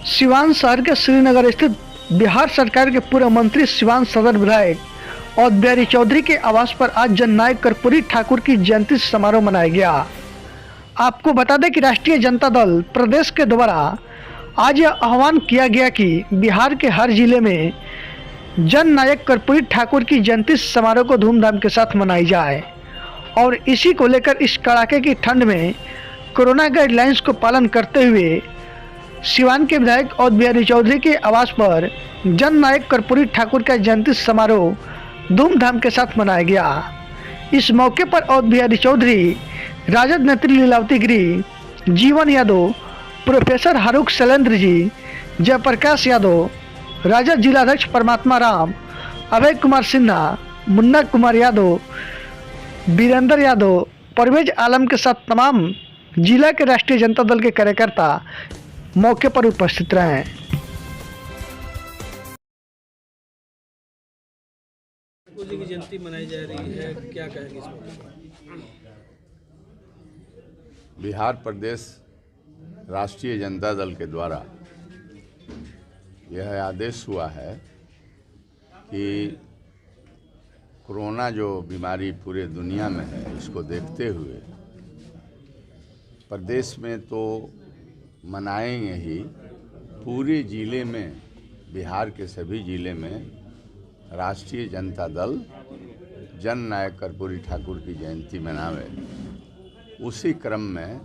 सिवान शहर के श्रीनगर स्थित बिहार सरकार के पूर्व मंत्री सिवान सदर विधायक और बिहारी चौधरी के आवास पर आज जननायक कर्पूरी ठाकुर की जयंती समारोह मनाया गया। आपको बता दें कि राष्ट्रीय जनता दल प्रदेश के द्वारा आज यह आह्वान किया गया कि बिहार के हर जिले में जननायक कर्पूरी ठाकुर की जयंती समारोह को धूमधाम के साथ मनाई जाए और इसी को लेकर इस कड़ाके की ठंड में कोरोना गाइडलाइंस को पालन करते हुए सिवान के विधायक और बिहारी चौधरी के आवास पर जननायक कर्पूरी ठाकुर का जयंती समारोह धूमधाम के साथ मनाया गया। इस मौके पर और बिहारी चौधरी, राजद नेत्री लीलावती गिरी, जीवन यादव, प्रोफेसर हारूक शैलेंद्र जी, जयप्रकाश यादव, राजद जिलाध्यक्ष परमात्मा राम, अभय कुमार सिन्हा, मुन्ना कुमार यादव, वीरेंद्र यादव, परवेज आलम के साथ तमाम जिला के राष्ट्रीय जनता दल के कार्यकर्ता मौके पर उपस्थित रहे। ठाकुर जी की जयंती मनाई जा रही है, क्या कहेंगे इस पर? बिहार प्रदेश राष्ट्रीय जनता दल के द्वारा यह आदेश हुआ है कि कोरोना जो बीमारी पूरे दुनिया में है, इसको देखते हुए प्रदेश में तो मनाएंगे ही, पूरे ज़िले में, बिहार के सभी ज़िले में राष्ट्रीय जनता दल जननायक कर्पूरी ठाकुर की जयंती मनावे। उसी क्रम में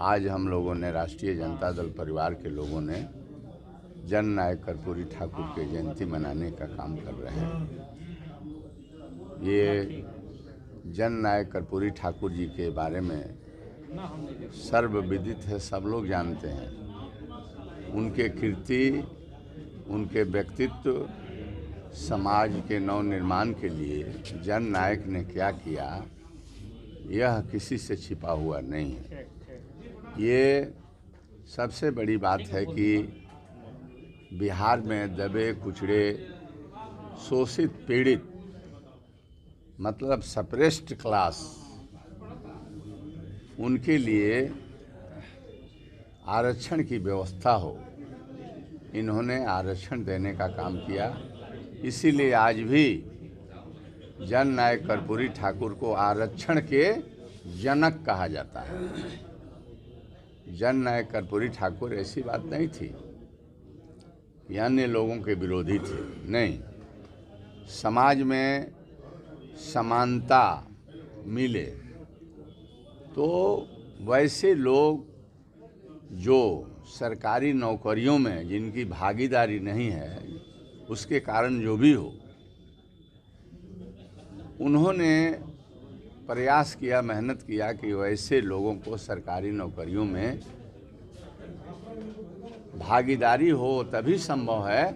आज हम लोगों ने, राष्ट्रीय जनता दल परिवार के लोगों ने जननायक कर्पूरी ठाकुर की जयंती मनाने का काम कर रहे हैं। ये जननायक कर्पूरी ठाकुर जी के बारे में सर्वविदित है, सब लोग जानते हैं। उनके कीर्ति, उनके व्यक्तित्व, समाज के नवनिर्माण के लिए जननायक ने क्या किया, यह किसी से छिपा हुआ नहीं है। ये सबसे बड़ी बात है कि बिहार में दबे कुचड़े, शोषित, पीड़ित, मतलब सप्रेस्ड क्लास, उनके लिए आरक्षण की व्यवस्था हो, इन्होंने आरक्षण देने का काम किया। इसीलिए आज भी जननायक कर्पूरी ठाकुर को आरक्षण के जनक कहा जाता है। जननायक कर्पूरी ठाकुर ऐसी बात नहीं थी कि अन्य लोगों के विरोधी थे, नहीं। समाज में समानता मिले तो वैसे लोग जो सरकारी नौकरियों में जिनकी भागीदारी नहीं है, उसके कारण जो भी हो, उन्होंने प्रयास किया, मेहनत किया कि वैसे लोगों को सरकारी नौकरियों में भागीदारी हो, तभी संभव है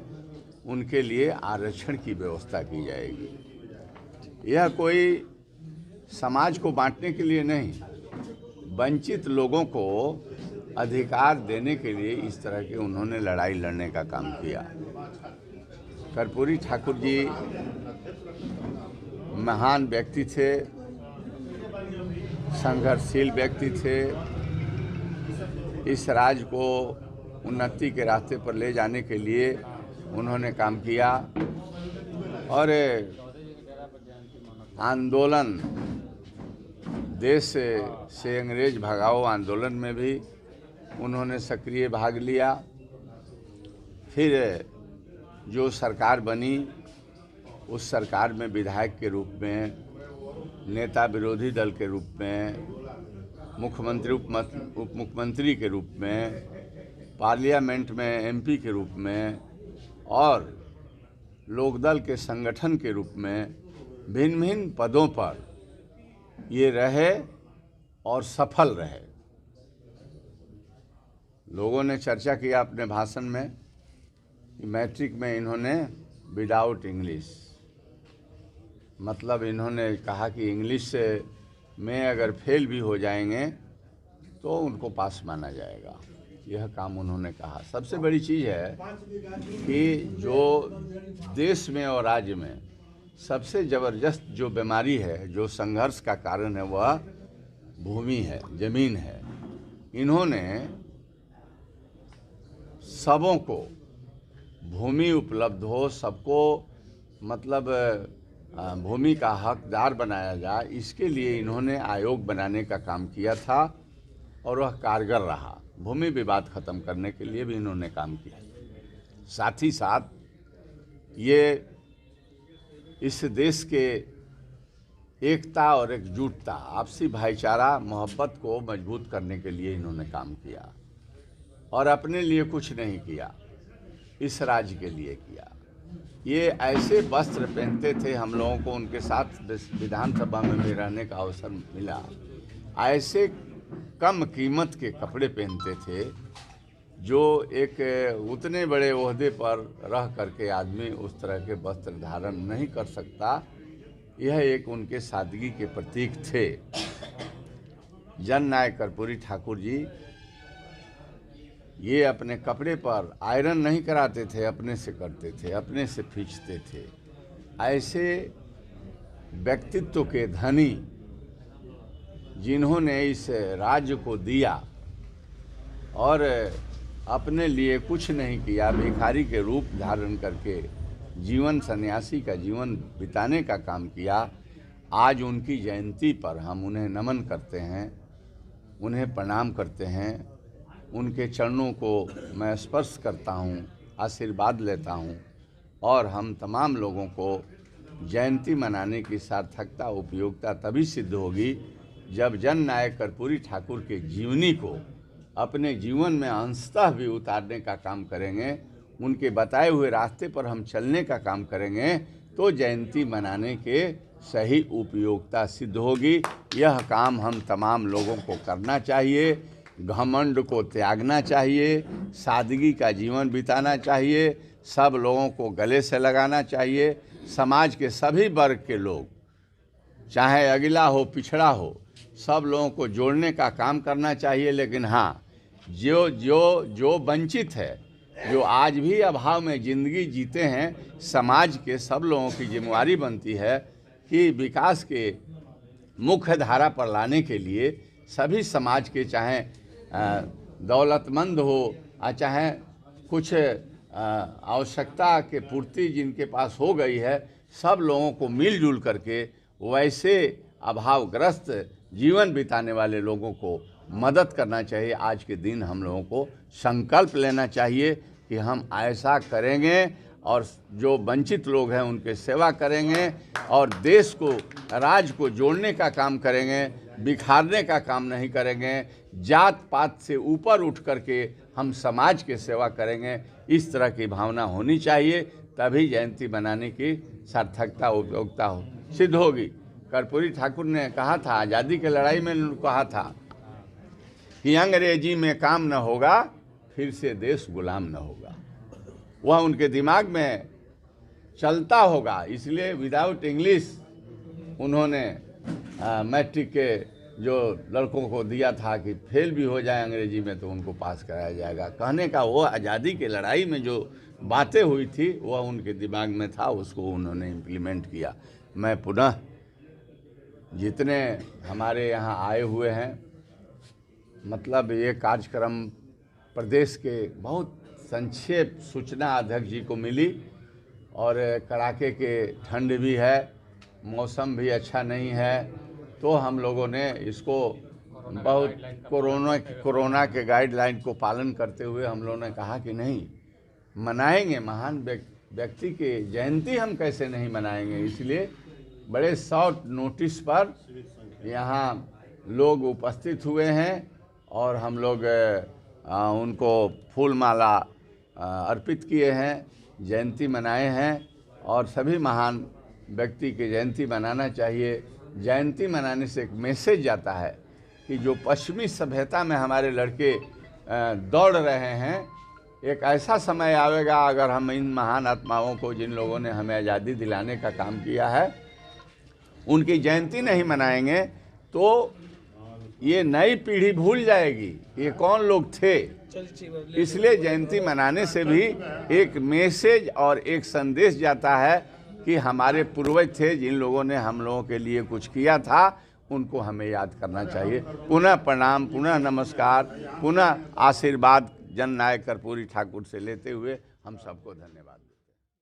उनके लिए आरक्षण की व्यवस्था की जाएगी। यह कोई समाज को बांटने के लिए नहीं, वंचित लोगों को अधिकार देने के लिए इस तरह के उन्होंने लड़ाई लड़ने का काम किया। कर्पूरी ठाकुर जी महान व्यक्ति थे, संघर्षशील व्यक्ति थे। इस राज्य को उन्नति के रास्ते पर ले जाने के लिए उन्होंने काम किया और आंदोलन, देश से अंग्रेज भगाओ आंदोलन में भी उन्होंने सक्रिय भाग लिया। फिर जो सरकार बनी, उस सरकार में विधायक के रूप में, नेता विरोधी दल के रूप में, मुख्यमंत्री, उप मुख्यमंत्री के रूप में, पार्लियामेंट में एमपी के रूप में और लोकदल के संगठन के रूप में भिन्न भिन्न पदों पर ये रहे और सफल रहे। लोगों ने चर्चा किया अपने भाषण में कि मैट्रिक में इन्होंने विदाउट इंग्लिश, मतलब इन्होंने कहा कि इंग्लिश में अगर फेल भी हो जाएंगे तो उनको पास माना जाएगा। यह काम उन्होंने कहा। सबसे बड़ी चीज़ है कि जो देश में और राज्य में सबसे ज़बरदस्त जो बीमारी है, जो संघर्ष का कारण है, वह भूमि है, ज़मीन है। इन्होंने सबों को भूमि उपलब्ध हो, सबको मतलब भूमि का हकदार बनाया जाए, इसके लिए इन्होंने आयोग बनाने का काम किया था और वह कारगर रहा। भूमि विवाद खत्म करने के लिए भी इन्होंने काम किया। साथ ही साथ ये इस देश के एकता और एकजुटता, आपसी भाईचारा, मोहब्बत को मजबूत करने के लिए इन्होंने काम किया और अपने लिए कुछ नहीं किया, इस राज्य के लिए किया। ये ऐसे वस्त्र पहनते थे, हम लोगों को उनके साथ विधानसभा में भी रहने का अवसर मिला। ऐसे कम कीमत के कपड़े पहनते थे जो एक उतने बड़े ओहदे पर रह करके आदमी उस तरह के वस्त्र धारण नहीं कर सकता। यह एक उनके सादगी के प्रतीक थे। जननायक कर्पूरी ठाकुर जी ये अपने कपड़े पर आयरन नहीं कराते थे, अपने से करते थे, अपने से खींचते थे। ऐसे व्यक्तित्व के धनी जिन्होंने इस राज्य को दिया और अपने लिए कुछ नहीं किया, भिखारी के रूप धारण करके जीवन सन्यासी का जीवन बिताने का काम किया, आज उनकी जयंती पर हम उन्हें नमन करते हैं, उन्हें प्रणाम करते हैं। उनके चरणों को मैं स्पर्श करता हूँ, आशीर्वाद लेता हूँ और हम तमाम लोगों को जयंती मनाने की सार्थकता, उपयोगिता तभी सिद्ध होगी जब जननायक कर्पूरी ठाकुर के जीवनी को अपने जीवन में अंशतः भी उतारने का काम करेंगे, उनके बताए हुए रास्ते पर हम चलने का काम करेंगे, तो जयंती मनाने के सही उपयोगिता सिद्ध होगी। यह काम हम तमाम लोगों को करना चाहिए, घमंड को त्यागना चाहिए, सादगी का जीवन बिताना चाहिए, सब लोगों को गले से लगाना चाहिए। समाज के सभी वर्ग के लोग, चाहे अगला हो पिछड़ा हो, सब लोगों को जोड़ने का काम करना चाहिए। लेकिन हाँ, जो वंचित है, जो आज भी अभाव में ज़िंदगी जीते हैं, समाज के सब लोगों की जिम्मेवारी बनती है कि विकास के मुख्य धारा पर लाने के लिए सभी समाज के, चाहे दौलतमंद हो, चाहे कुछ आवश्यकता के पूर्ति जिनके पास हो गई है, सब लोगों को मिलजुल करके वैसे अभावग्रस्त जीवन बिताने वाले लोगों को मदद करना चाहिए। आज के दिन हम लोगों को संकल्प लेना चाहिए कि हम ऐसा करेंगे और जो वंचित लोग हैं उनके सेवा करेंगे और देश को, राज्य को जोड़ने का काम करेंगे, बिखारने का काम नहीं करेंगे। जात पात से ऊपर उठ करके हम समाज की सेवा करेंगे, इस तरह की भावना होनी चाहिए, तभी जयंती मनाने की सार्थकता, उपयोगिता सिद्ध होगी। कर्पूरी ठाकुर ने कहा था, आज़ादी की लड़ाई में कहा था कि अंग्रेजी में काम न होगा, फिर से देश गुलाम न होगा। वह उनके दिमाग में चलता होगा, इसलिए विदाउट इंग्लिश उन्होंने मैट्रिक के जो लड़कों को दिया था कि फेल भी हो जाए अंग्रेजी में तो उनको पास कराया जाएगा। कहने का वो आज़ादी की लड़ाई में जो बातें हुई थी वह उनके दिमाग में था, उसको उन्होंने इम्प्लीमेंट किया। मैं पुनः जितने हमारे यहाँ आए हुए हैं, मतलब ये कार्यक्रम प्रदेश के बहुत संक्षेप सूचना अध्यक्ष जी को मिली और कड़ाके के ठंड भी है, मौसम भी अच्छा नहीं है, तो हम लोगों ने इसको बहुत कोरोना के गाइडलाइन को पालन करते हुए हम लोगों ने कहा कि नहीं मनाएंगे, महान व्यक्ति के जयंती हम कैसे नहीं मनाएंगे। इसलिए बड़े शॉर्ट नोटिस पर यहाँ लोग उपस्थित हुए हैं और हम लोग उनको फूल माला अर्पित किए हैं, जयंती मनाए हैं। और सभी महान व्यक्ति की जयंती मनाना चाहिए। जयंती मनाने से एक मैसेज जाता है कि जो पश्चिमी सभ्यता में हमारे लड़के दौड़ रहे हैं, एक ऐसा समय आवेगा अगर हम इन महान आत्माओं को, जिन लोगों ने हमें आज़ादी दिलाने का काम किया है, उनकी जयंती नहीं मनाएंगे तो ये नई पीढ़ी भूल जाएगी ये कौन लोग थे। इसलिए जयंती मनाने से भी एक मैसेज और एक संदेश जाता है कि हमारे पूर्वज थे, जिन लोगों ने हम लोगों के लिए कुछ किया था, उनको हमें याद करना चाहिए। पुनः प्रणाम, पुनः नमस्कार, पुनः आशीर्वाद जननायक कर्पूरी ठाकुर से लेते हुए हम सबको धन्यवाद दें।